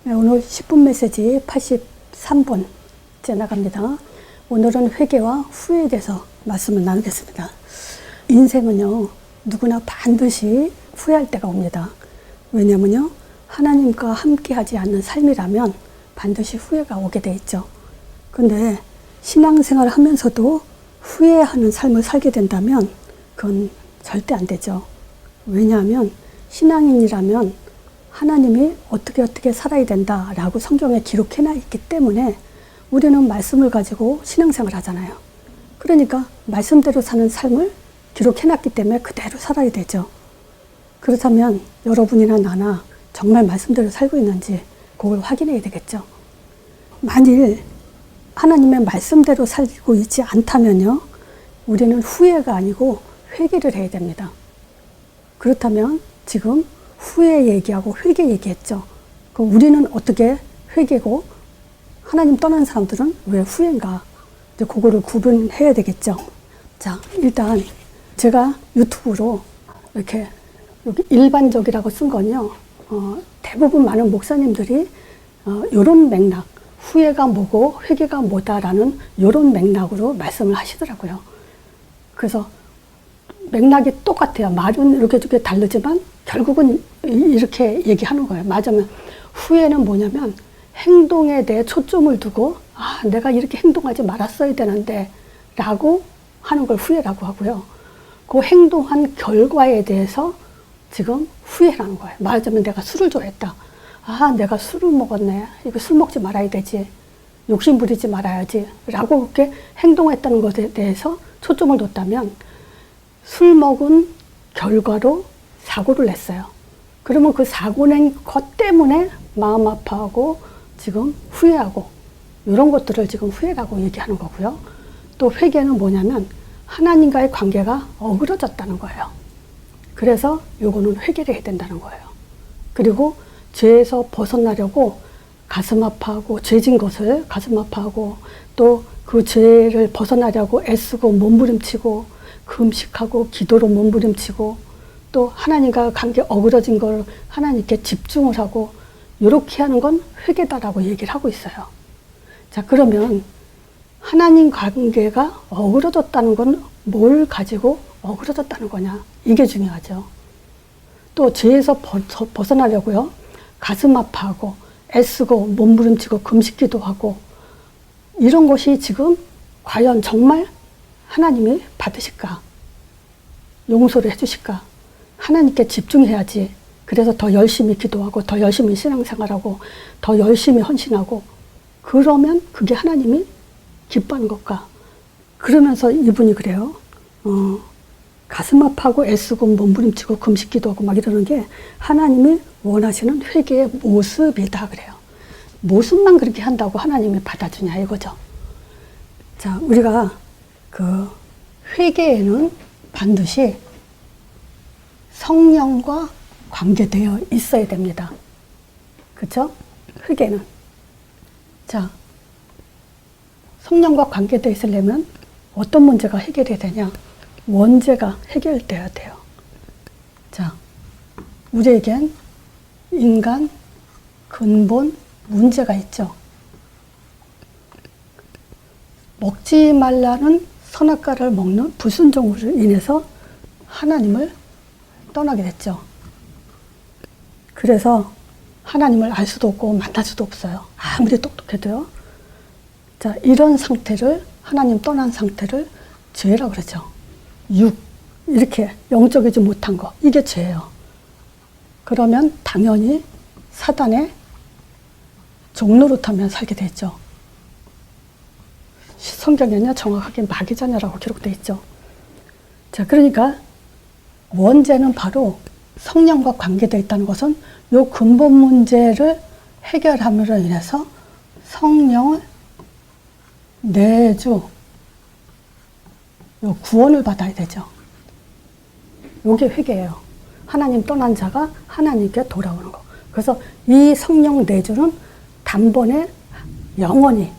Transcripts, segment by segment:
네, 오늘 10분 메시지 83번째 나갑니다. 오늘은 회개와 후회에 대해서 말씀을 나누겠습니다. 인생은요, 누구나 반드시 후회할 때가 옵니다. 왜냐면요, 하나님과 함께 하지 않는 삶이라면 반드시 후회가 오게 돼 있죠. 근데 신앙생활을 하면서도 후회하는 삶을 살게 된다면 그건 절대 안 되죠. 왜냐하면 신앙인이라면 하나님이 어떻게 살아야 된다라고 성경에 기록해놔 있기 때문에 우리는 말씀을 가지고 신앙생활을 하잖아요. 그러니까 말씀대로 사는 삶을 기록해놨기 때문에 그대로 살아야 되죠. 그렇다면 여러분이나 나나 정말 말씀대로 살고 있는지 그걸 확인해야 되겠죠. 만일 하나님의 말씀대로 살고 있지 않다면요, 우리는 후회가 아니고 회개를 해야 됩니다. 그렇다면 지금 후회 얘기하고 회개 얘기했죠. 그럼 우리는 어떻게 회개고 하나님 떠난 사람들은 왜 후회인가? 이제 그거를 구분해야 되겠죠. 자, 일단 제가 유튜브로 이렇게 여기 일반적이라고 쓴 건요, 대부분 많은 목사님들이 이런 맥락, 후회가 뭐고 회개가 뭐다라는 이런 맥락으로 말씀을 하시더라고요. 그래서 맥락이 똑같아요. 말은 이렇게 다르지만 결국은 이렇게 얘기하는 거예요. 맞으면 후회는 뭐냐면 행동에 대해 초점을 두고 내가 이렇게 행동하지 말았어야 되는데 라고 하는 걸 후회라고 하고요. 그 행동한 결과에 대해서 지금 후회라는 거예요. 말하자면 내가 술을 좋아했다. 내가 술을 먹었네. 이거 술 먹지 말아야 되지. 욕심 부리지 말아야지. 라고 그렇게 행동했다는 것에 대해서 초점을 뒀다면 술 먹은 결과로 사고를 냈어요. 그러면 그 사고 낸 것 때문에 마음 아파하고 지금 후회하고 이런 것들을 지금 후회라고 얘기하는 거고요. 또 회개는 뭐냐면 하나님과의 관계가 어그러졌다는 거예요. 그래서 요거는 회개를 해야 된다는 거예요. 그리고 죄에서 벗어나려고 가슴 아파하고 죄진 것을 가슴 아파하고 또 그 죄를 벗어나려고 애쓰고 몸부림치고 금식하고 기도로 몸부림치고 또 하나님과 관계 어그러진 걸 하나님께 집중을 하고 이렇게 하는 건 회개다라고 얘기를 하고 있어요. 자, 그러면 하나님 관계가 어그러졌다는 건 뭘 가지고 어그러졌다는 거냐? 이게 중요하죠. 또 죄에서 벗어나려고요. 가슴 아파하고 애쓰고 몸부림치고 금식기도 하고 이런 것이 지금 과연 정말 하나님이 받으실까? 용서를 해주실까? 하나님께 집중해야지. 그래서 더 열심히 기도하고 더 열심히 신앙생활하고 더 열심히 헌신하고 그러면 그게 하나님이 기뻐하는 것까? 그러면서 이분이 그래요. 가슴 아파하고 애쓰고 몸부림치고 금식기도하고 막 이러는 게 하나님이 원하시는 회개의 모습이다 그래요. 모습만 그렇게 한다고 하나님이 받아주냐 이거죠. 자, 우리가 그 회개에는 반드시 성령과 관계되어 있어야 됩니다. 그렇죠? 회개는. 자, 성령과 관계되어 있으려면 어떤 문제가 해결이 되냐? 원죄가 해결되어야 돼요. 자, 우리에겐 인간 근본 문제가 있죠. 먹지 말라는 선악과를 먹는 불순종으로 인해서 하나님을 떠나게 됐죠. 그래서 하나님을 알 수도 없고 만날 수도 없어요. 아무리 똑똑해도요. 자, 이런 상태를 하나님 떠난 상태를 죄라고 그러죠. 이렇게 영적이지 못한 거, 이게 죄예요. 그러면 당연히 사단의 종노릇하며 살게 되죠. 성경에는요, 정확하게 마귀 자녀라고 기록되어 있죠. 자, 그러니까 원죄는 바로 성령과 관계되어 있다는 것은 이 근본 문제를 해결함으로 인해서 성령을 내주 요 구원을 받아야 되죠. 요게 회개예요. 하나님 떠난 자가 하나님께 돌아오는 거. 그래서 이 성령 내주는 단번에 영원히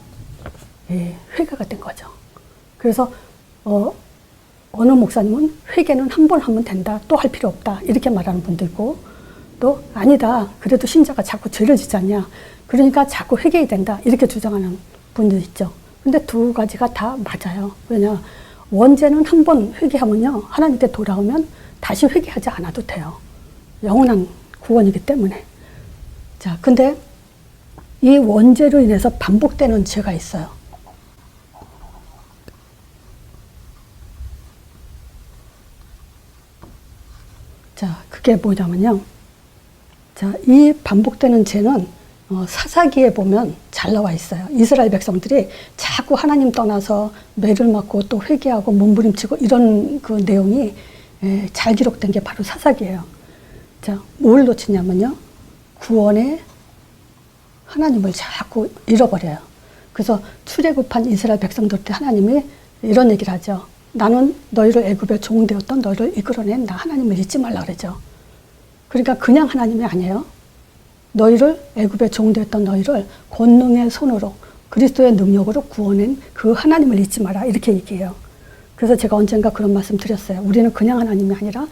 회개가 된 거죠. 그래서 어느 목사님은 회개는 한 번 하면 된다. 또 할 필요 없다. 이렇게 말하는 분도 있고 또 아니다. 그래도 신자가 자꾸 죄를 짓지 않냐. 그러니까 자꾸 회개해야 된다. 이렇게 주장하는 분들 있죠. 근데 두 가지가 다 맞아요. 왜냐, 원죄는 한 번 회개하면요, 하나님께 돌아오면 다시 회개하지 않아도 돼요. 영원한 구원이기 때문에. 자, 근데 이 원죄로 인해서 반복되는 죄가 있어요. 자, 그게 뭐냐면요. 자, 이 반복되는 죄는 사사기에 보면 잘 나와 있어요. 이스라엘 백성들이 자꾸 하나님 떠나서 매를 맞고 또 회개하고 몸부림치고 이런 그 내용이 잘 기록된 게 바로 사사기예요. 자, 뭘 놓치냐면요. 구원의 하나님을 자꾸 잃어버려요. 그래서 출애굽한 이스라엘 백성들한테 하나님이 이런 얘기를 하죠. 나는 너희를 애굽에 종되었던 너희를 이끌어낸 나 하나님을 잊지 말라 그러죠. 그러니까 그냥 하나님이 아니에요. 너희를 애굽에 종되었던 너희를 권능의 손으로 그리스도의 능력으로 구원한 그 하나님을 잊지 마라 이렇게 얘기해요. 그래서 제가 언젠가 그런 말씀 드렸어요. 우리는 그냥 하나님이 아니라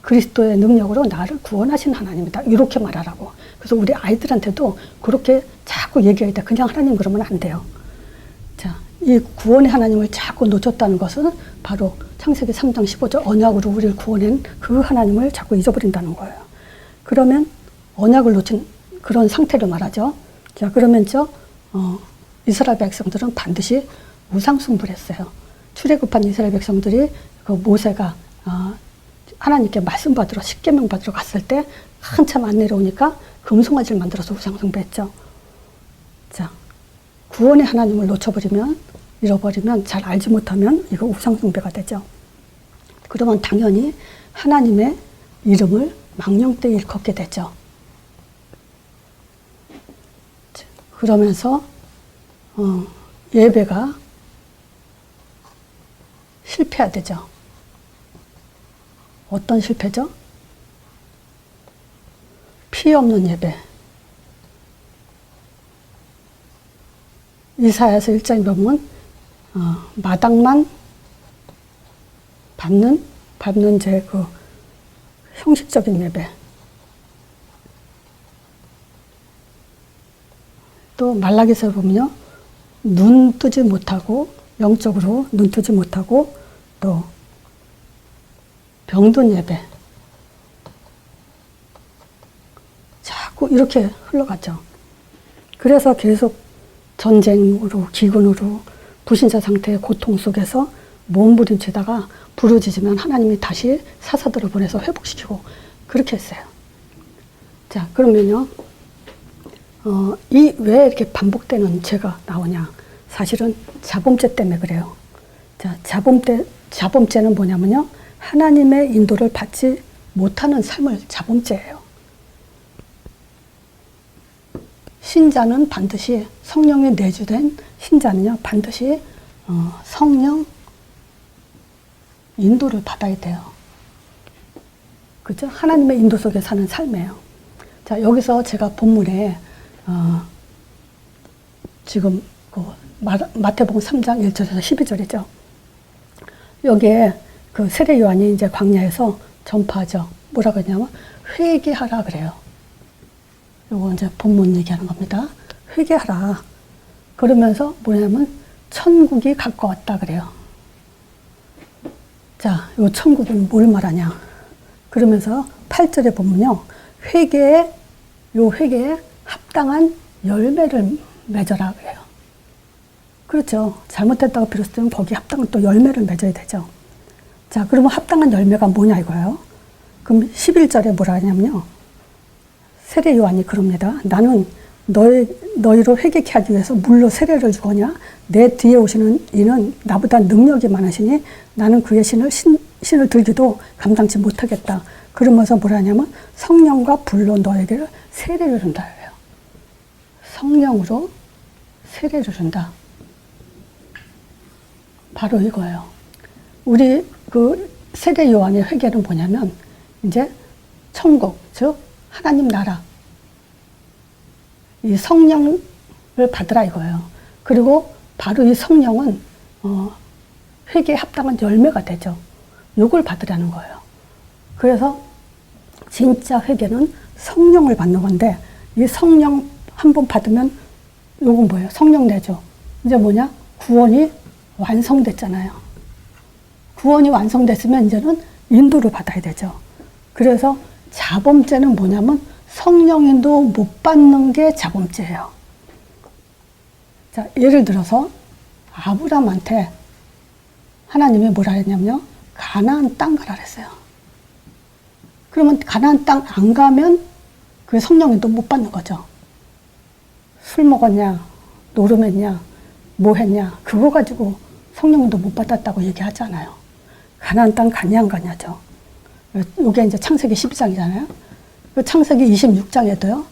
그리스도의 능력으로 나를 구원하신 하나님이다 이렇게 말하라고. 그래서 우리 아이들한테도 그렇게 자꾸 얘기해야 돼. 그냥 하나님 그러면 안 돼요. 자, 이 구원의 하나님을 자꾸 놓쳤다는 것은 바로 창세기 3장 15절 언약으로 우리를 구원한 그 하나님을 자꾸 잊어버린다는 거예요. 그러면 언약을 놓친 그런 상태를 말하죠. 자, 그러면 이스라엘 백성들은 반드시 우상숭배를 했어요. 출애굽한 이스라엘 백성들이 그 모세가 하나님께 말씀 받으러 십계명 받으러 갔을 때 한참 안 내려오니까 금송아지를 만들어서 우상숭배했죠. 자, 구원의 하나님을 놓쳐버리면 잃어버리면 잘 알지 못하면 이거 우상숭배가 되죠. 그러면 당연히 하나님의 이름을 망령되이 일컫게 되죠. 그러면서 예배가 실패하되죠. 어떤 실패죠? 피 없는 예배. 이사야서 1장에 보면 마당만 밟는 제 그 형식적인 예배. 또 말라기서에 보면요, 눈 뜨지 못하고 영적으로 눈 뜨지 못하고 또 병든 예배. 자꾸 이렇게 흘러가죠. 그래서 계속 전쟁으로 기근으로 불신자 상태의 고통 속에서 몸부림치다가 부르짖으면 하나님이 다시 사사들을 보내서 회복시키고 그렇게 했어요. 자, 그러면요. 왜 이렇게 반복되는 죄가 나오냐. 사실은 자범죄 때문에 그래요. 자, 자범죄는 뭐냐면요. 하나님의 인도를 받지 못하는 삶을 자범죄예요. 신자는 반드시 성령이 내주된 신자는요. 반드시 성령 인도를 받아야 돼요. 그죠? 하나님의 인도 속에 사는 삶이에요. 자, 여기서 제가 본문에 지금 그 마태복음 3장 1절에서 12절이죠. 여기에 그 세례 요한이 이제 광야에서 전파하죠. 뭐라고 했냐면 회개하라 그래요. 요거 이제 본문 얘기하는 겁니다. 회개하라. 그러면서 뭐냐면 천국이 가까웠다 그래요. 자, 요 천국은 뭘 말하냐. 그러면서 8절에 보면요. 회개에 합당한 열매를 맺어라 그래요. 그렇죠. 잘못했다고 비롯되면 거기에 합당한 또 열매를 맺어야 되죠. 자, 그러면 합당한 열매가 뭐냐 이거예요. 그럼 11절에 뭐라 하냐면요. 세례 요한이 그럽니다. 나는 너희로 회개케 하기 위해서 물로 세례를 주거냐. 내 뒤에 오시는 이는 나보다 능력이 많으시니 나는 그의 신을 들기도 감당치 못하겠다. 그러면서 뭐라 하냐면 성령과 불로 너에게 세례를 준다. 성령으로 세례를 준다. 바로 이거예요. 우리 그 세례 요한의 회개는 뭐냐면 이제 천국, 즉 하나님 나라, 이 성령을 받으라 이거예요. 그리고 바로 이 성령은 회개에 합당한 열매가 되죠. 요걸 받으라는 거예요. 그래서 진짜 회개는 성령을 받는 건데 이 성령 한 번 받으면 요건 뭐예요? 성령 내죠. 이제 뭐냐? 구원이 완성됐잖아요. 구원이 완성됐으면 이제는 인도를 받아야 되죠. 그래서 자범죄는 뭐냐면 성령인도 못 받는 게 자범죄예요. 자, 예를 들어서 아브라함한테 하나님이 뭐라 했냐면요. 가나안 땅 가라 그랬어요. 그러면 가나안 땅 안 가면 그 성령인도 못 받는 거죠. 술 먹었냐, 노름했냐, 뭐 했냐, 그거 가지고 성령인도 못 받았다고 얘기하잖아요. 가나안 땅 가냐 안 가냐죠. 이게 이제 창세기 12장이잖아요. 그 창세기 26장에도요.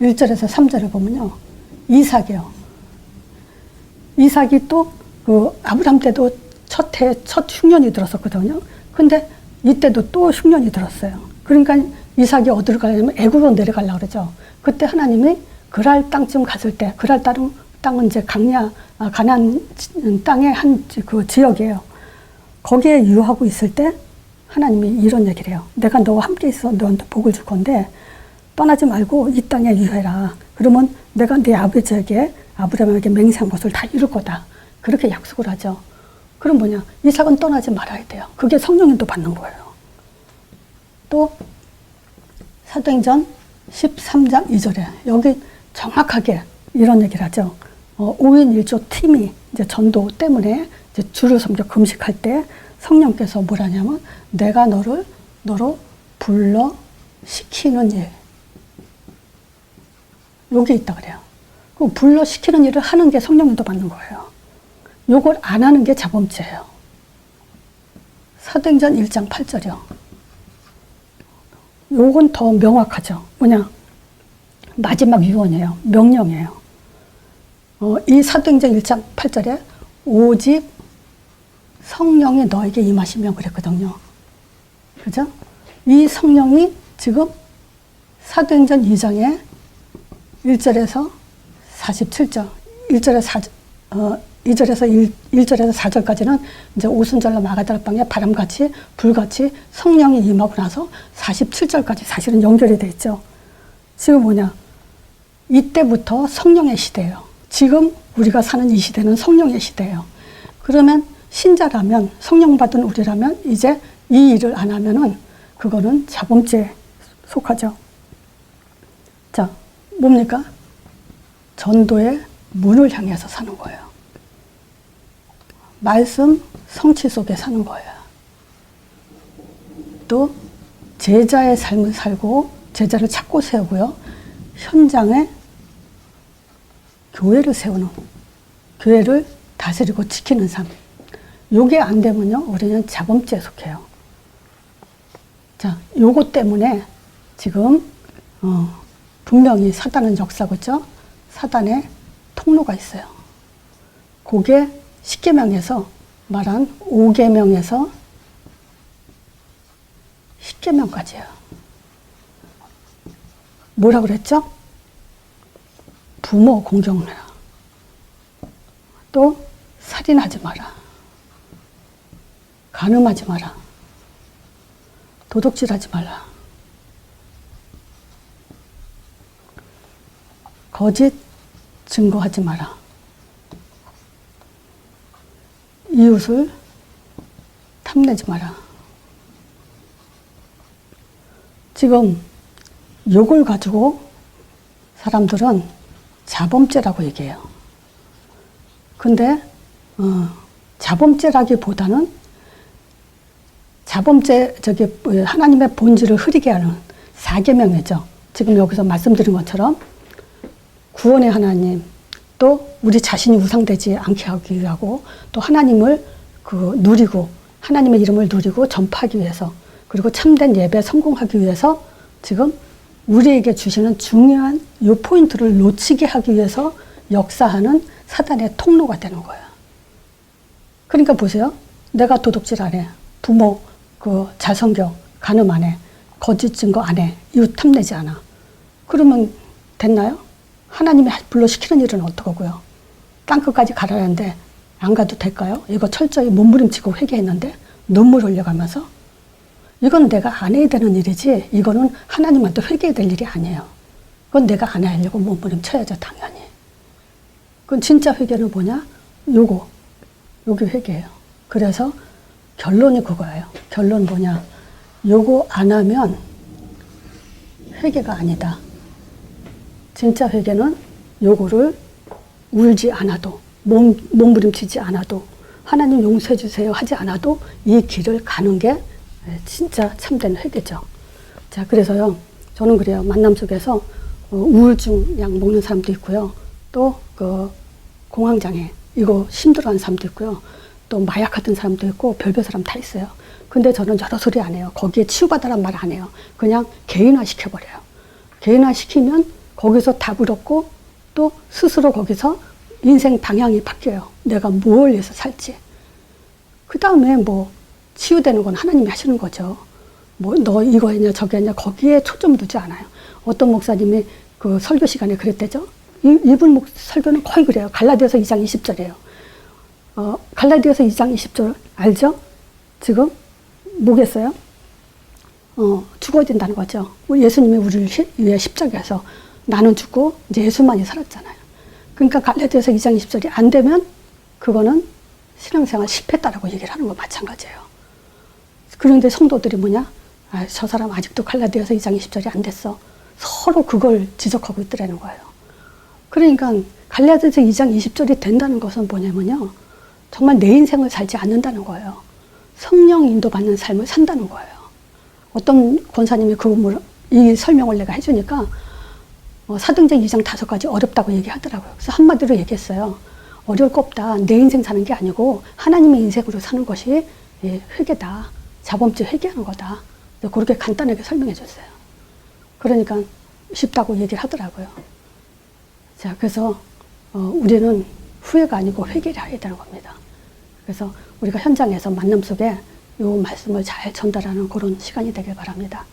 1절에서 3절을 보면요. 이삭이요. 이삭이 또 그 아브라함 때도 첫 흉년이 들었었거든요. 근데 이때도 또 흉년이 들었어요. 그러니까 이삭이 어디로 가려면 애굽으로 내려가려고 그러죠. 그때 하나님이 그랄 땅쯤 갔을 때, 그랄 땅은 이제 가나안 땅의 한 그 지역이에요. 거기에 유하고 있을 때 하나님이 이런 얘기를 해요. 내가 너와 함께 있어 너한테 복을 줄 건데 떠나지 말고 이 땅에 유해라. 그러면 내가 네 아버지에게 아브라함에게 맹세한 것을 다 이룰 거다. 그렇게 약속을 하죠. 그럼 뭐냐? 이삭은 떠나지 말아야 돼요. 그게 성령인도 받는 거예요. 또 사도행전 13장 2절에 여기 정확하게 이런 얘기를 하죠. 5인 1조 팀이 이제 전도 때문에 이제 주를 섬겨 금식할 때 성령께서 뭐라냐면 내가 너로 불러 시키는 일. 여기 있다 그래요. 그 불러 시키는 일을 하는 게 성령인도 받는 거예요. 요걸 안 하는 게 자범죄예요. 사도행전 1장 8절이요. 요건 더 명확하죠. 뭐냐? 마지막 유언이에요. 명령이에요. 이 사도행전 1장 8절에 오직 성령이 너에게 임하시면 그랬거든요. 그죠? 이 성령이 지금 사도행전 2장에 1절에서 47절, 1절에서 4절까지는 이제 오순절로 마가다락방에 바람같이 불같이 성령이 임하고 나서 47절까지 사실은 연결이 돼 있죠. 지금 뭐냐? 이때부터 성령의 시대예요. 지금 우리가 사는 이 시대는 성령의 시대예요. 그러면 신자라면, 성령 받은 우리라면 이제 이 일을 안 하면은 그거는 자범죄에 속하죠. 자, 뭡니까? 전도의 문을 향해서 사는 거예요. 말씀 성취 속에 사는 거예요. 또 제자의 삶을 살고 제자를 찾고 세우고요. 현장에 교회를 세우는, 교회를 다스리고 지키는 삶. 요게 안 되면요, 우리는 자범죄에 속해요. 자, 요거 때문에 지금 분명히 사단은 역사고 있죠. 사단의 통로가 있어요. 그게 10계명에서 말한 5계명에서 10계명까지예요. 뭐라 그랬죠? 부모 공경해라. 또 살인하지 마라. 간음하지 마라. 도둑질하지 말라. 거짓 증거하지 마라. 이웃을 탐내지 마라. 지금 요걸 가지고 사람들은 자범죄라고 얘기해요. 근데 자범죄라기보다는 자범죄 하나님의 본질을 흐리게 하는 4계명이죠. 지금 여기서 말씀드린 것처럼 구원의 하나님, 또 우리 자신이 우상되지 않게 하기 위하고, 또 하나님을 누리고 하나님의 이름을 누리고 전파하기 위해서, 그리고 참된 예배 성공하기 위해서 지금 우리에게 주시는 중요한 이 포인트를 놓치게 하기 위해서 역사하는 사단의 통로가 되는 거예요. 그러니까 보세요. 내가 도둑질 안 해. 부모 잘 섬겨. 간음 안 해. 거짓 증거 안 해. 이웃 탐내지 않아. 그러면 됐나요? 하나님이 불러시키는 일은 어떡하고요? 땅끝까지 가라는데 안 가도 될까요? 이거 철저히 몸부림치고 회개했는데 눈물 흘려가면서 이건 내가 안 해야 되는 일이지, 이거는 하나님한테 회개해야 될 일이 아니에요. 그건 내가 안 하려고 몸부림쳐야죠, 당연히. 그건 진짜 회개는 뭐냐? 요게 회개예요. 그래서 결론이 그거예요. 결론 뭐냐? 요거 안 하면 회개가 아니다. 진짜 회개는 요거를 울지 않아도, 몸부림치지 않아도, 하나님 용서해 주세요 하지 않아도 이 길을 가는 게 진짜 참된 회개죠. 자, 그래서요, 저는 그래요. 만남 속에서 우울증 약 먹는 사람도 있고요. 또 그 공황장애 이거 힘들어하는 사람도 있고요. 또 마약 같은 사람도 있고 별별 사람 다 있어요. 근데 저는 여러 소리 안 해요. 거기에 치유받아란 말 안 해요. 그냥 개인화 시켜버려요. 개인화 시키면 거기서 답을 얻고 또 스스로 거기서 인생 방향이 바뀌어요. 내가 뭘 위해서 살지. 그 다음에 뭐 치유되는 건 하나님이 하시는 거죠. 뭐 너 이거 했냐 저거 했냐 거기에 초점 두지 않아요. 어떤 목사님이 그 설교 시간에 그랬대죠. 이분 설교는 거의 그래요. 갈라디아서 2장 20절이에요. 갈라디아서 2장 20절 알죠? 지금 뭐겠어요? 죽어야 된다는 거죠. 예수님이 우리를 위해 십자가에서 나는 죽고 이제 예수만이 살았잖아요. 그러니까 갈라디아서 2장 20절이 안 되면 그거는 신앙생활 실패했다라고 얘기를 하는 거 마찬가지예요. 그런데 성도들이 뭐냐? 저 사람 아직도 갈라디아서 2장 20절이 안 됐어. 서로 그걸 지적하고 있더라는 거예요. 그러니까 갈라디아서 2장 20절이 된다는 것은 뭐냐면요. 정말 내 인생을 살지 않는다는 거예요. 성령 인도받는 삶을 산다는 거예요. 어떤 권사님이 이 설명을 내가 해주니까 사도행전 2장 5가지 어렵다고 얘기하더라고요. 그래서 한마디로 얘기했어요. 어려울 거 없다. 내 인생 사는 게 아니고 하나님의 인생으로 사는 것이 회개다. 자범죄 회개하는 거다. 그렇게 간단하게 설명해 줬어요. 그러니까 쉽다고 얘기를 하더라고요. 자, 그래서 우리는 후회가 아니고 회개를 해야 되는 겁니다. 그래서 우리가 현장에서 만남 속에 이 말씀을 잘 전달하는 그런 시간이 되길 바랍니다.